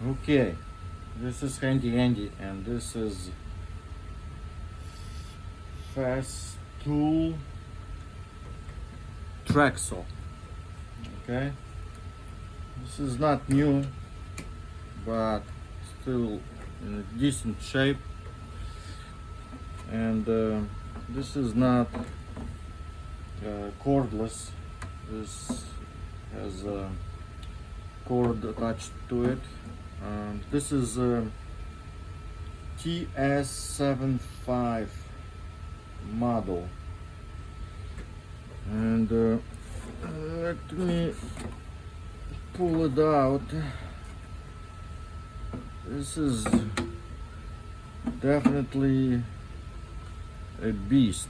Okay, this is handy Andy, and this is Festool track saw. Okay, this is not new, but still in a decent shape, and this is not cordless. This has a cord attached to it. This is TS75 model, and let me pull it out. This is definitely a beast.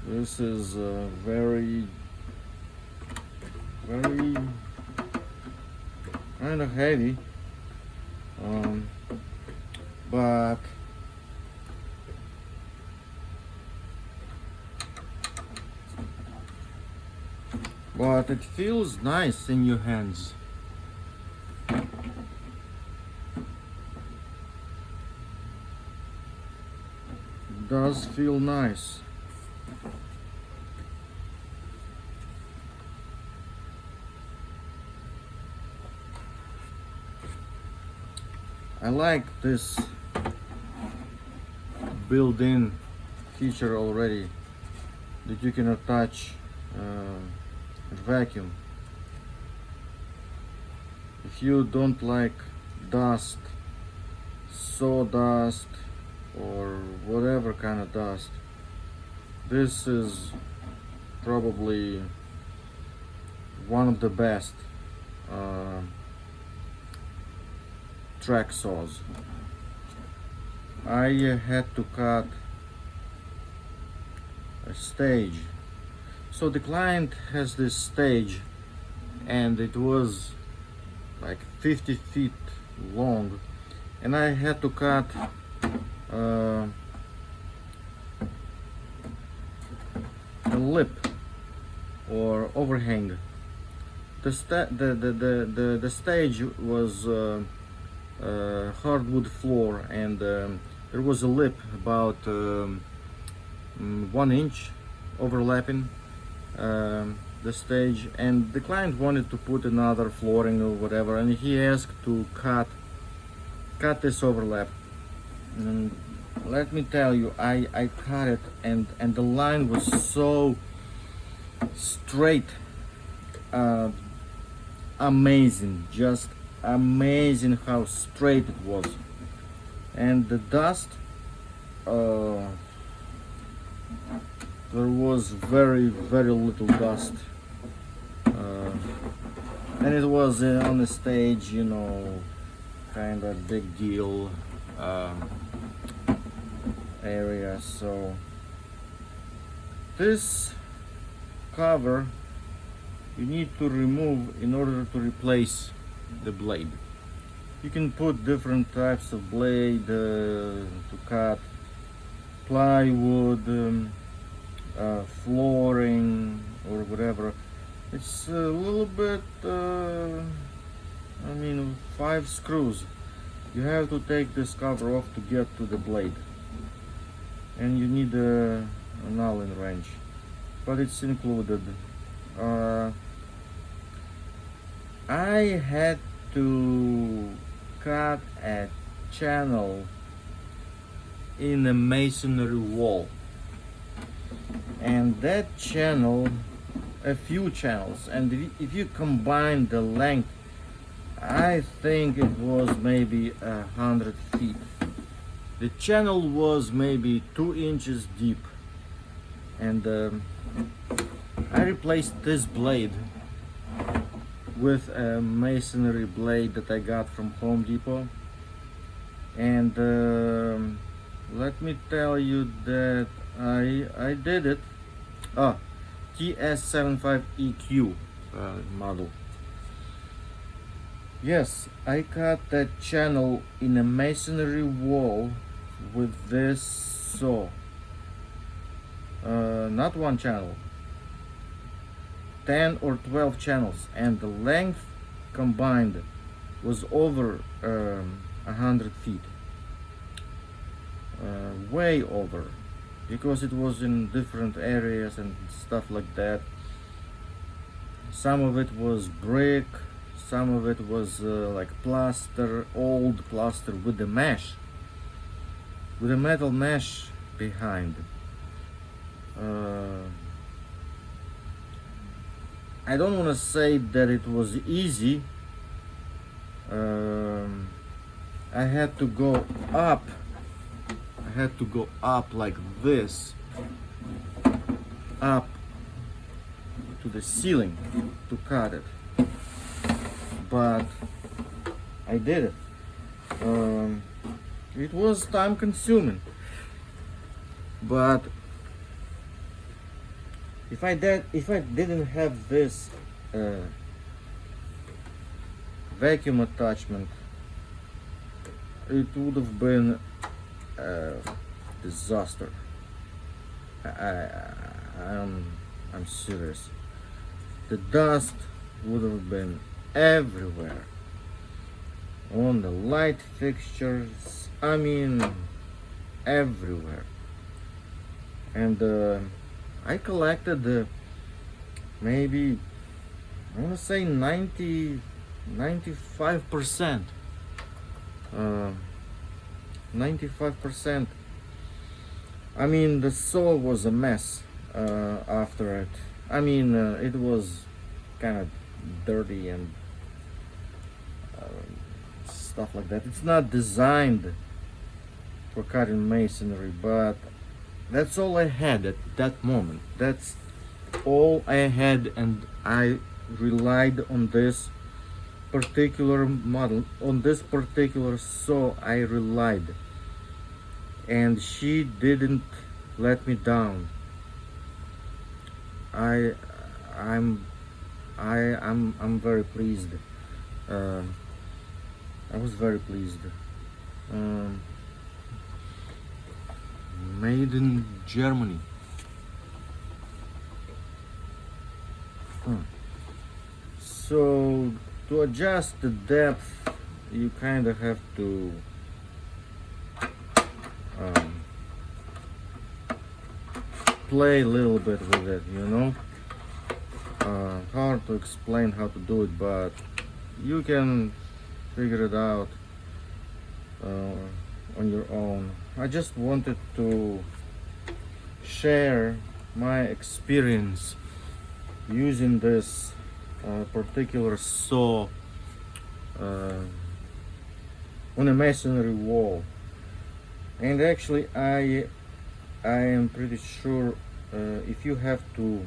This is very kind of heavy, but it feels nice in your hands. It does feel nice. I like this built-in feature already, that you can attach a vacuum. If you don't like dust, sawdust, or whatever kind of dust, this is probably one of the best track saws. I had to cut a stage. So the client has this stage, and it was like 50 feet long, and I had to cut a lip or overhang. The stage was hardwood floor, and there was a lip about 1 inch overlapping the stage, and the client wanted to put another flooring or whatever, and he asked to cut this overlap. And let me tell you, I cut it, and the line was so straight, amazing, just amazing how straight it was. And the dust, there was very little dust, and it was on the stage, you know, kind of big deal area. So this cover you need to remove in order to replace the blade. You can put different types of blade to cut plywood, flooring, or whatever. It's a little bit, I mean, 5 screws. You have to take this cover off to get to the blade, and you need an Allen wrench, but it's included. I had to cut a channel in a masonry wall, and that channel, a few channels, and if you combine the length, I think it was maybe 100 feet. The channel was maybe 2 inches deep, and I replaced this blade with a masonry blade that I got from Home Depot, and let me tell you that I did it. TS75EQ model. Yes, I cut that channel in a masonry wall with this saw. Not one channel, 10 or 12 channels, and the length combined was over 100 feet, way over, because it was in different areas and stuff like that. Some of it was brick, some of it was like plaster, old plaster with the mesh, with a metal mesh behind. I don't want to say that it was easy. I had to go up. I had to go up like this, up to the ceiling to cut it. But I did it. It was time consuming. But if I didn't have this vacuum attachment, it would have been a disaster. I'm serious. The dust would have been everywhere on the light fixtures. I mean, everywhere. And I collected maybe, I want to say 95%. 95%. I mean, the saw was a mess after it. I mean, it was kind of dirty and stuff like that. It's not designed for cutting masonry, but that's all I had at that moment. That's all I had, and I relied on this particular model, on this particular saw. I relied, and she didn't let me down. I'm very pleased. I was very pleased. Made in Germany. So to adjust the depth, you kind of have to play a little bit with it, you know. Hard to explain how to do it, but you can figure it out on your own. I just wanted to share my experience using this particular saw on a masonry wall. And actually I am pretty sure if you have to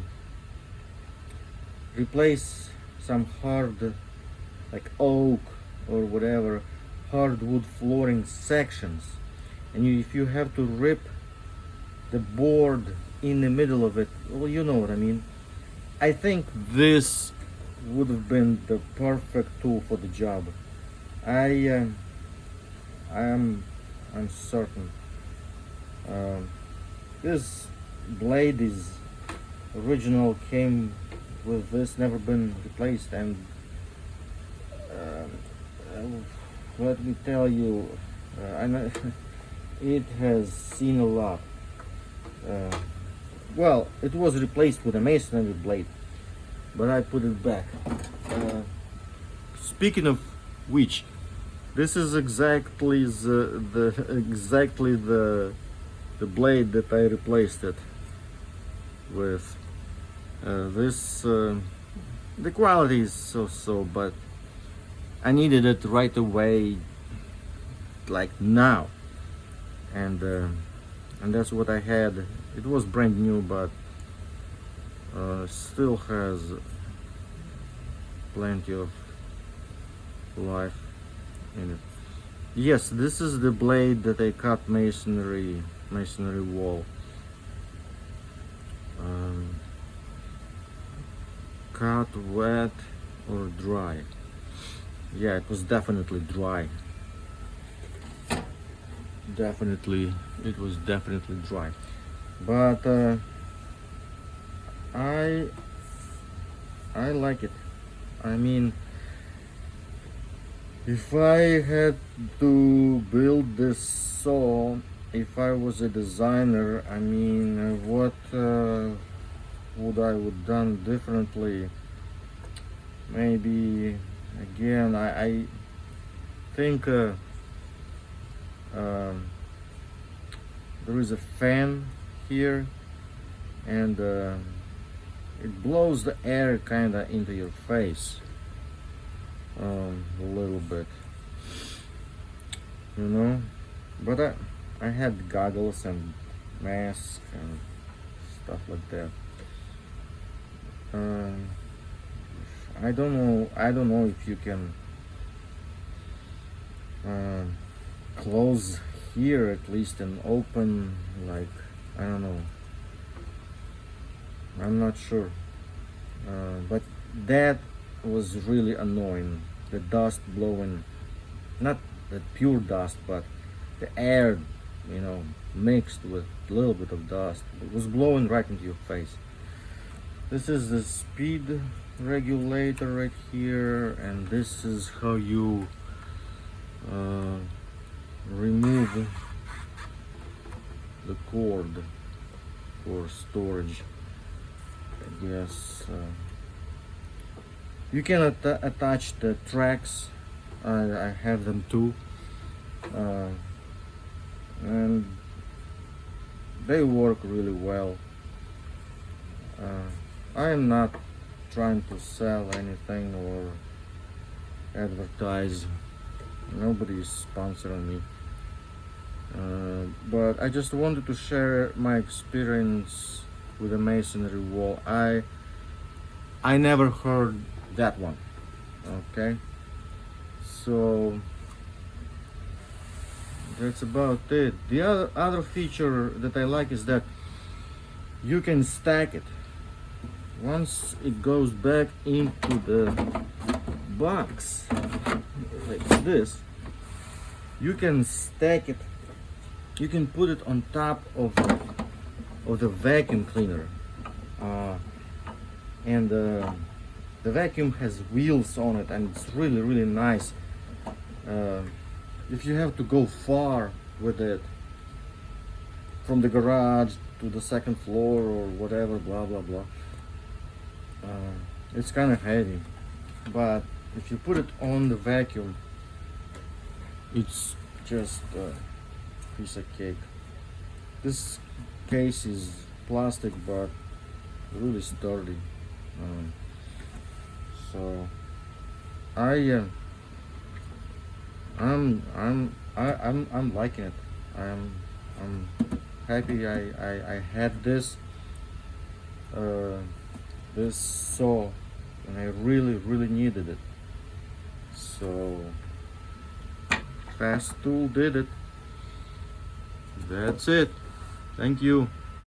replace some hard, like oak or whatever, hardwood flooring sections, and if you have to rip the board in the middle of it, well, you know what I mean. I think this would have been the perfect tool for the job. I'm certain. This blade is original, came with this, never been replaced, and let me tell you, I know it has seen a lot. Well, it was replaced with a masonry blade, but I put it back. Speaking of which, this is exactly the blade that I replaced it with. The quality is so, but I needed it right away, like now, and that's what I had. It was brand new, but still has plenty of life in it. Yes, this is the blade that I cut masonry wall. Cut wet or dry? Yeah, it was definitely dry. It was definitely dry. But I I like it. I mean, if I had to build this saw, if I was a designer, I mean, what would I would done differently? Maybe again, I think um, there is a fan here, and it blows the air kinda into your face a little bit, you know. But I had goggles and mask and stuff like that. Um, I don't know. I don't know if you can uh, close here at least and open, like, I don't know. I'm not sure. But that was really annoying. The dust blowing, not the pure dust, but the air, you know, mixed with a little bit of dust. It was blowing right into your face. This is the speed regulator right here, and this is how you remove the cord for storage, I guess. You can attach the tracks. I have them too, and they work really well. I am not trying to sell anything or advertise. Nobody is sponsoring me. But I just wanted to share my experience with a masonry wall. I never heard that one. Okay, so that's about it. The other feature that I like is that you can stack it. Once it goes back into the box like this, you can stack it. You can put it on top of the vacuum cleaner, and the vacuum has wheels on it, and it's really nice. If you have to go far with it, from the garage to the second floor or whatever, blah blah blah, it's kind of heavy. But if you put it on the vacuum, it's just a piece of cake. This case is plastic but really sturdy. So I'm liking it. I'm happy I had this this saw, and I really needed it. So Festool did it. That's it. Thank you.